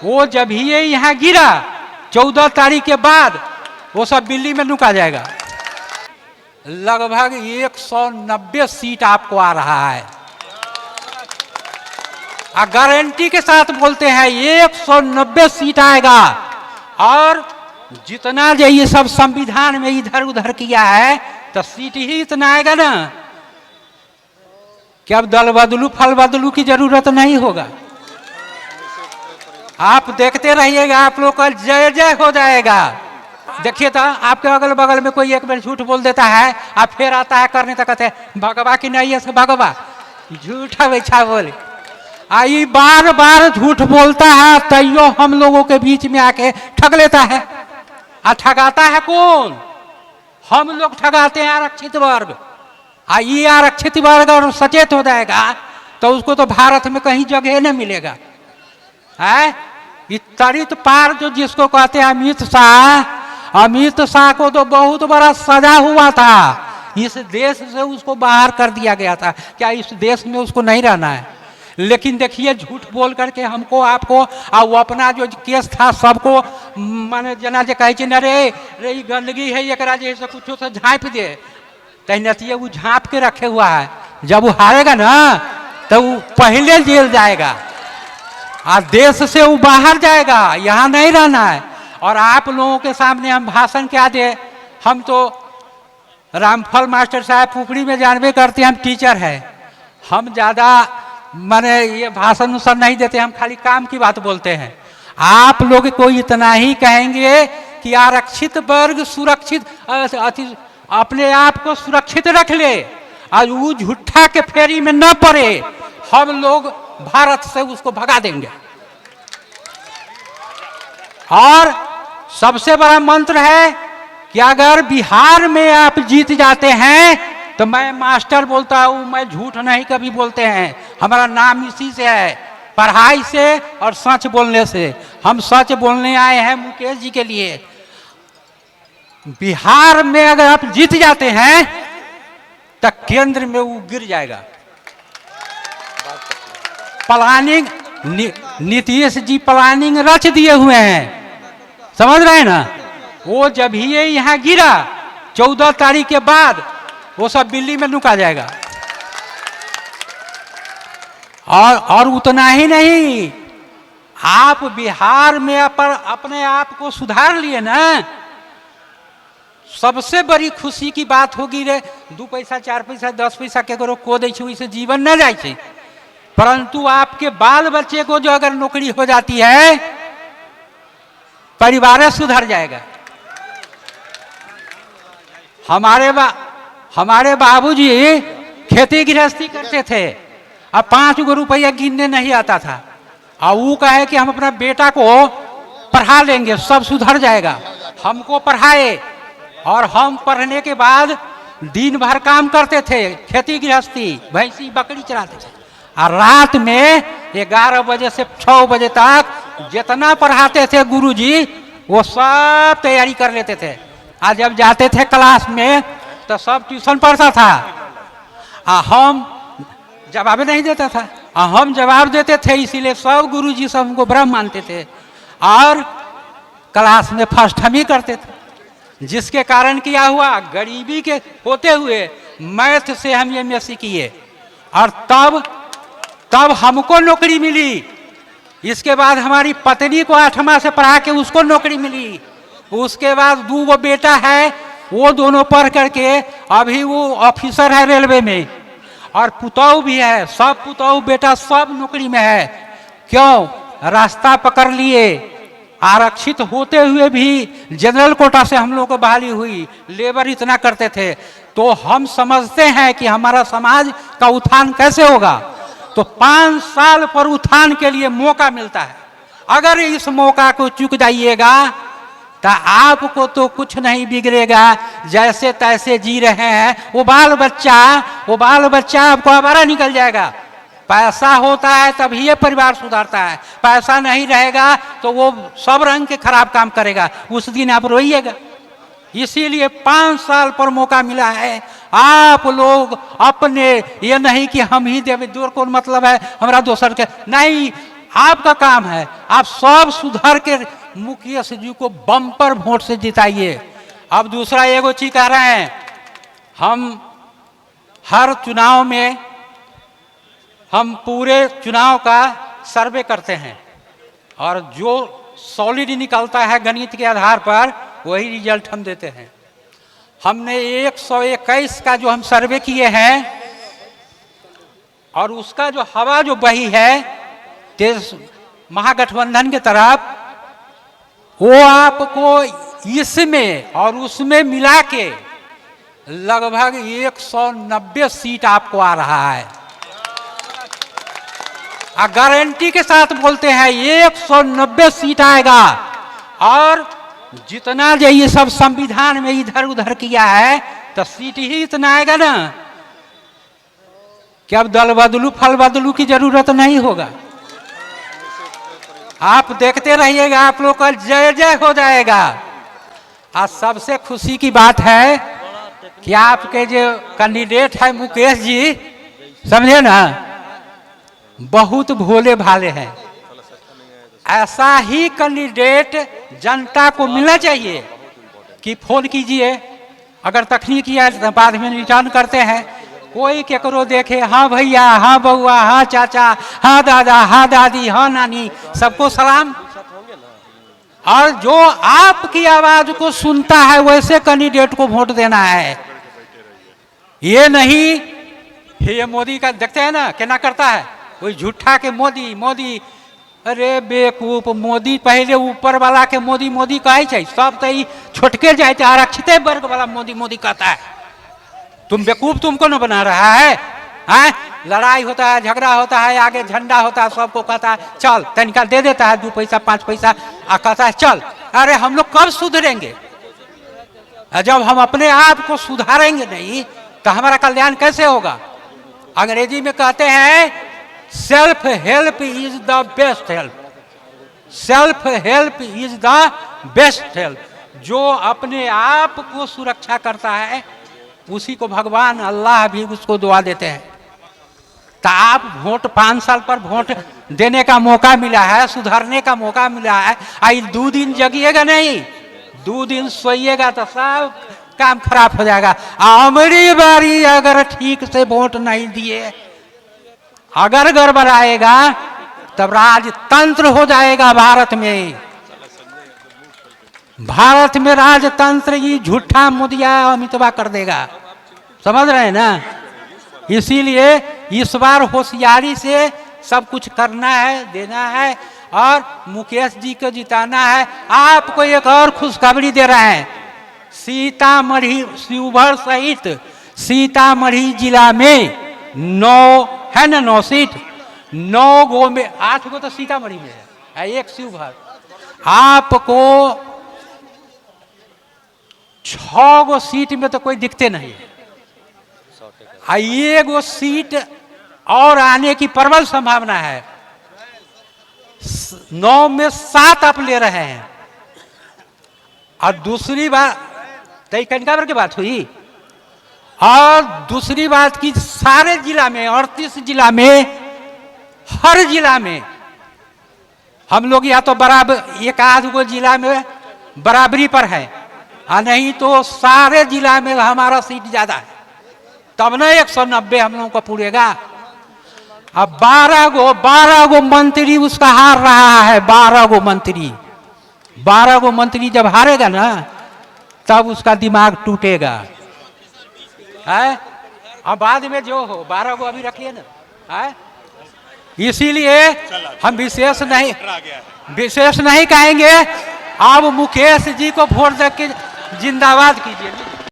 वो जब ही ये यहाँ गिरा 14 तारीख के बाद वो सब दिल्ली में नुका जाएगा। लगभग 190 सीट आपको आ रहा है, गारंटी के साथ बोलते हैं 190 सीट आएगा। और जितना जो ये सब संविधान में इधर उधर किया है तो सीट ही इतना आएगा ना कि अब दल बदलू फल बदलू की जरूरत नहीं होगा। आप देखते रहिएगा, आप लोग का जय जय हो जाएगा। देखिए तो आपके अगल बगल में कोई एक बार झूठ बोल देता है, आप फिर आता है करने तक कहते हैं भगवा की नहीं है भगवा, झूठा वैछा बोले। आई बार बार झूठ बोलता है तैयो हम लोगों के बीच में आके ठग लेता है। ठगाता है कौन? हम लोग ठगाते हैं आरक्षित वर्ग। ये आरक्षित वर्ग और सचेत हो जाएगा तो उसको तो भारत में कहीं जगह नहीं मिलेगा। है तरित पार जो जिसको कहते हैं अमित शाह को तो बहुत बड़ा सजा हुआ था, इस देश से उसको बाहर कर दिया गया था। क्या इस देश में उसको नहीं रहना है? लेकिन देखिए झूठ बोल करके हमको आपको और वो अपना जो केस था सबको माने जना जे कहे न रे रे गंदगी है एक जैसे कुछ से झाँप दे तहनतिए वो झाँप के रखे हुआ है। जब वो हारेगा ना तो वो पहले जेल जाएगा और देश से वो बाहर जाएगा, यहाँ नहीं रहना है। और आप लोगों के सामने हम भाषण क्या दे, हम तो रामफल मास्टर साहब पुपड़ी में जानवे करते हैं, हम टीचर हैं, हम ज़्यादा माने ये भाषण सब नहीं देते, हम खाली काम की बात बोलते हैं। आप लोग को इतना ही कहेंगे कि आरक्षित वर्ग सुरक्षित अपने आप को सुरक्षित रख ले और वो झूठा के फेरी में न पड़े, हम लोग भारत से उसको भगा देंगे। और सबसे बड़ा मंत्र है कि अगर बिहार में आप जीत जाते हैं तो मैं मास्टर बोलता हूं, मैं झूठ नहीं कभी बोलते हैं, हमारा नाम इसी से है, पढ़ाई से और सच बोलने से। हम सच बोलने आए हैं मुकेश जी के लिए। बिहार में अगर आप जीत जाते हैं तो केंद्र में वो गिर जाएगा। प्लानिंग नीतीश जी प्लानिंग रच दिए हुए हैं, समझ रहे हैं ना। वो जब ही ये यहाँ गिरा 14 तारीख के बाद वो सब दिल्ली में नुका जाएगा। और उतना ही नहीं, आप बिहार में अपने आप को सुधार लिए ना, सबसे बड़ी खुशी की बात होगी रे 2 पैसा 4 पैसा 10 पैसा केकरो को दै छै ओइसे जीवन न जाय छै, परंतु आपके बाल बच्चे को जो अगर नौकरी हो जाती है परिवार सुधर जाएगा। हमारे बाबूजी खेती गृहस्थी करते थे, अब 5 गो रुपया गिनने नहीं आता था, और वो कहे कि हम अपना बेटा को पढ़ा लेंगे सब सुधर जाएगा। हमको पढ़ाए और हम पढ़ने के बाद दिन भर काम करते थे, खेती गृहस्थी भैंसी बकरी चलाते थे, और रात में 11 बजे से 6 बजे तक जितना पढ़ाते थे गुरुजी वो सब तैयारी कर लेते थे। आज जब जाते थे क्लास में तो सब ट्यूशन पढ़ता था, हम जवाब नहीं देता था, हम जवाब देते थे, इसीलिए सब गुरुजी सब हमको ब्रह्म मानते थे और क्लास में फर्स्ट हम ही करते थे। जिसके कारण क्या हुआ, गरीबी के होते हुए मैथ से हम MSc किए और तब हमको नौकरी मिली। इसके बाद हमारी पत्नी को 8वां से पढ़ा के उसको नौकरी मिली। उसके बाद 2 गो बेटा है, वो दोनों पढ़ करके अभी वो ऑफिसर है रेलवे में, और पुतौह भी है, सब पुतौह बेटा सब नौकरी में है। क्यों? रास्ता पकड़ लिए। आरक्षित होते हुए भी जनरल कोटा से हम लोग को बहाली हुई, लेबर इतना करते थे। तो हम समझते हैं कि हमारा समाज का उत्थान कैसे होगा। तो 5 साल पर उत्थान के लिए मौका मिलता है। अगर इस मौका को चूक जाइएगा तो आपको तो कुछ नहीं बिगड़ेगा, जैसे तैसे जी रहे हैं वो बाल बच्चा आपको आवारा निकल जाएगा। पैसा होता है तभी ये परिवार सुधारता है, पैसा नहीं रहेगा तो वो सब रंग के खराब काम करेगा, उस दिन आप रोइएगा। इसीलिए 5 साल पर मौका मिला है। आप लोग अपने ये नहीं कि हम ही देवे दूर कौन मतलब है हमारा दोसर के नहीं, आपका काम है, आप सब सुधर के मुकेश जी को बम्पर वोट से जिताइए। अब दूसरा एगो चीज कह रहे हैं, हम हर चुनाव में हम पूरे चुनाव का सर्वे करते हैं और जो सॉलिड निकलता है गणित के आधार पर वही रिजल्ट हम देते हैं। हमने 121 का जो हम सर्वे किए हैं और उसका जो हवा जो बही है तेज महागठबंधन की तरफ, वो आपको इसमें और उसमें मिला के लगभग 190 सीट आपको आ रहा है। गारंटी के साथ बोलते हैं 190 सीट आएगा। और जितना जो ये सब संविधान में इधर उधर किया है तो सीट ही इतना आएगा ना कि अब दल बदलू फल बदलू की जरूरत नहीं होगा। आप देखते रहिएगा, आप लोग का जय जय हो जाएगा। आज सबसे खुशी की बात है कि आपके जो कैंडिडेट है मुकेश जी, समझे ना, बहुत भोले भाले हैं। ऐसा ही कैंडिडेट जनता को मिलना चाहिए कि फोन कीजिए, अगर तकनीक किया तो बाद में रिटर्न करते हैं। कोई केकरो देखे, हाँ भैया, हाँ बउआ, हाँ चाचा, हाँ दादा, हाँ दादी, हाँ नानी, सबको सलाम। और जो आपकी आवाज को सुनता है वैसे कैंडिडेट को वोट देना है। ये नहीं ये मोदी का देखते हैं ना क्या करता है, वही झूठा के मोदी मोदी। अरे बेवकूफ, मोदी पहले ऊपर वाला के मोदी मोदी कहे चाहिए, सब तो छोटके जाए आरक्षित वर्ग वाला मोदी मोदी कहता है। तुम बेवकूफ तुमको न बना रहा है, हैं? लड़ाई होता है, झगड़ा होता है, आगे झंडा होता है, सबको कहता है चल, तनिका दे देता है 2 पैसा 5 पैसा, कहता है चल। अरे हम लोग कब सुधरेंगे? जब हम अपने आप को सुधारेंगे नहीं तो हमारा कल्याण कैसे होगा? अंग्रेजी में कहते हैं self help is the best help. Self help is the best help. जो अपने आप को सुरक्षा करता है उसी को भगवान अल्लाह भी उसको दुआ देते हैं। तो आप वोट 5 साल पर वोट देने का मौका मिला है, सुधरने का मौका मिला है। आई 2 दिन जगिएगा नहीं, 2 दिन सोइएगा तो सब काम खराब हो जाएगा। हमारी बारी अगर ठीक से वोट नहीं दिए, अगर गड़बड़ाएगा तब राजतंत्र हो जाएगा भारत में। भारत में राजतंत्र ये झूठा मुदिया अमितवा कर देगा, समझ रहे हैं ना? इसीलिए इस बार होशियारी से सब कुछ करना है, देना है और मुकेश जी को जिताना है। आपको एक और खुशखबरी दे रहे हैं, सीतामढ़ी शिवहर सहित सीतामढ़ी जिला में 9 है ना, 9 सीट, 9 गो में 8 गो तो सीतामढ़ी में है, 1 शिवहर। आपको 6 गो सीट में तो कोई दिखते नहीं, 1 गो सीट और आने की प्रबल संभावना है। 9 में 7 आप ले रहे हैं। और दूसरी बात कई कनकावर की बात हुई, और दूसरी बात की सारे जिला में 38 जिला में, हर जिला में हम लोग या तो बराबर 1 गो जिला में बराबरी पर है, नहीं तो सारे जिला में हमारा सीट ज्यादा है, तब ना 190 हम लोगों को पूरेगा। अब 12 गो मंत्री उसका हार रहा है। 12 गो मंत्री जब हारेगा ना तब उसका दिमाग टूटेगा, है? अब बाद में जो हो 12 गो अभी रखिए ना, है? इसीलिए हम विशेष नहीं कहेंगे। अब मुकेश जी को वोट दे के जिंदाबाद कीजिए।